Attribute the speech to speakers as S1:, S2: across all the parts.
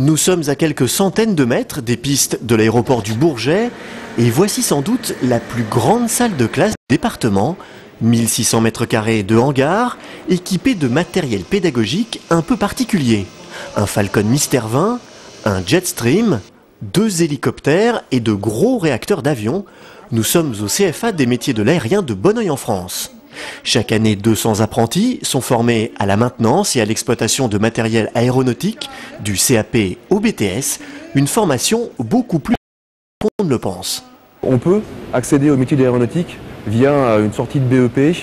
S1: Nous sommes à quelques centaines de mètres des pistes de l'aéroport du Bourget et voici sans doute la plus grande salle de classe du département, 1600 mètres carrés de hangars équipés de matériel pédagogique un peu particulier. Un Falcon Mystère 20, un Jetstream, 2 hélicoptères et de gros réacteurs d'avion. Nous sommes au CFA des métiers de l'aérien de Bonneuil en France. Chaque année, 200 apprentis sont formés à la maintenance et à l'exploitation de matériel aéronautique, du CAP au BTS, une formation beaucoup plus qu'on ne le pense.
S2: On peut accéder au métier de l'aéronautique via une sortie de BEP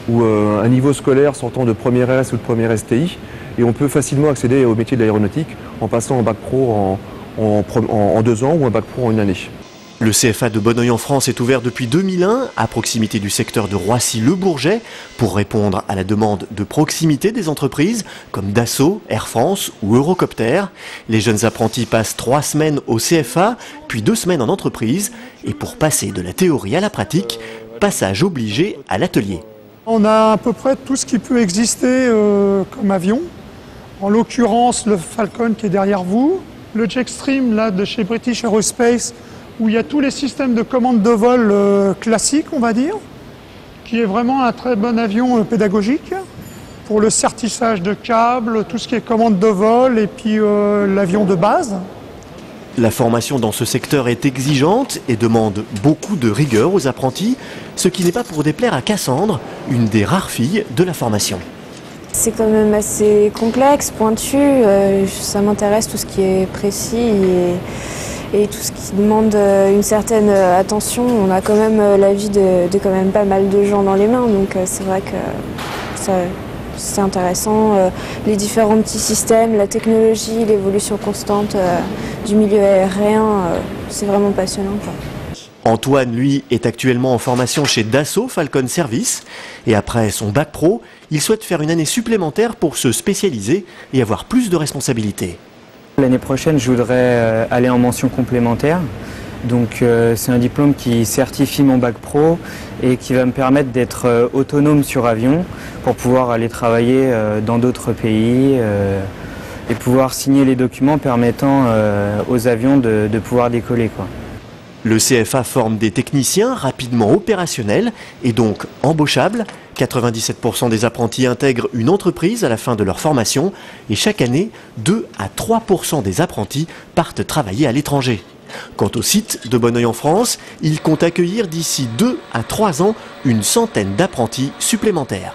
S2: ou un niveau scolaire sortant de première S ou de première STI. Et on peut facilement accéder au métier de l'aéronautique en passant en bac pro en 2 ans ou un bac pro en 1 année.
S1: Le CFA de Bonneuil en France est ouvert depuis 2001 à proximité du secteur de Roissy-le-Bourget pour répondre à la demande de proximité des entreprises comme Dassault, Air France ou Eurocopter. Les jeunes apprentis passent 3 semaines au CFA, puis 2 semaines en entreprise. Et pour passer de la théorie à la pratique, passage obligé à l'atelier.
S3: On a à peu près tout ce qui peut exister comme avion. En l'occurrence, le Falcon qui est derrière vous, le Jetstream là, de chez British Aerospace, où il y a tous les systèmes de commande de vol classiques, on va dire, qui est vraiment un très bon avion pédagogique pour le sertissage de câbles, tout ce qui est commande de vol et puis l'avion de base.
S1: La formation dans ce secteur est exigeante et demande beaucoup de rigueur aux apprentis, ce qui n'est pas pour déplaire à Cassandre, une des rares filles de la formation.
S4: C'est quand même assez complexe, pointu, ça m'intéresse tout ce qui est précis et tout ce qui demande une certaine attention. On a quand même l'avis de quand même pas mal de gens dans les mains, donc c'est vrai que c'est intéressant. Les différents petits systèmes, la technologie, l'évolution constante du milieu aérien, c'est vraiment passionnant, quoi.
S1: Antoine, lui, est actuellement en formation chez Dassault Falcon Service et après son bac pro, il souhaite faire une année supplémentaire pour se spécialiser et avoir plus de responsabilités.
S5: L'année prochaine, je voudrais aller en mention complémentaire. Donc c'est un diplôme qui certifie mon bac pro et qui va me permettre d'être autonome sur avion pour pouvoir aller travailler dans d'autres pays et pouvoir signer les documents permettant aux avions de pouvoir décoller, quoi.
S1: Le CFA forme des techniciens rapidement opérationnels et donc embauchables. 97% des apprentis intègrent une entreprise à la fin de leur formation et chaque année, 2 à 3% des apprentis partent travailler à l'étranger. Quant au site de Bonneuil en France, il compte accueillir d'ici 2 à 3 ans une centaine d'apprentis supplémentaires.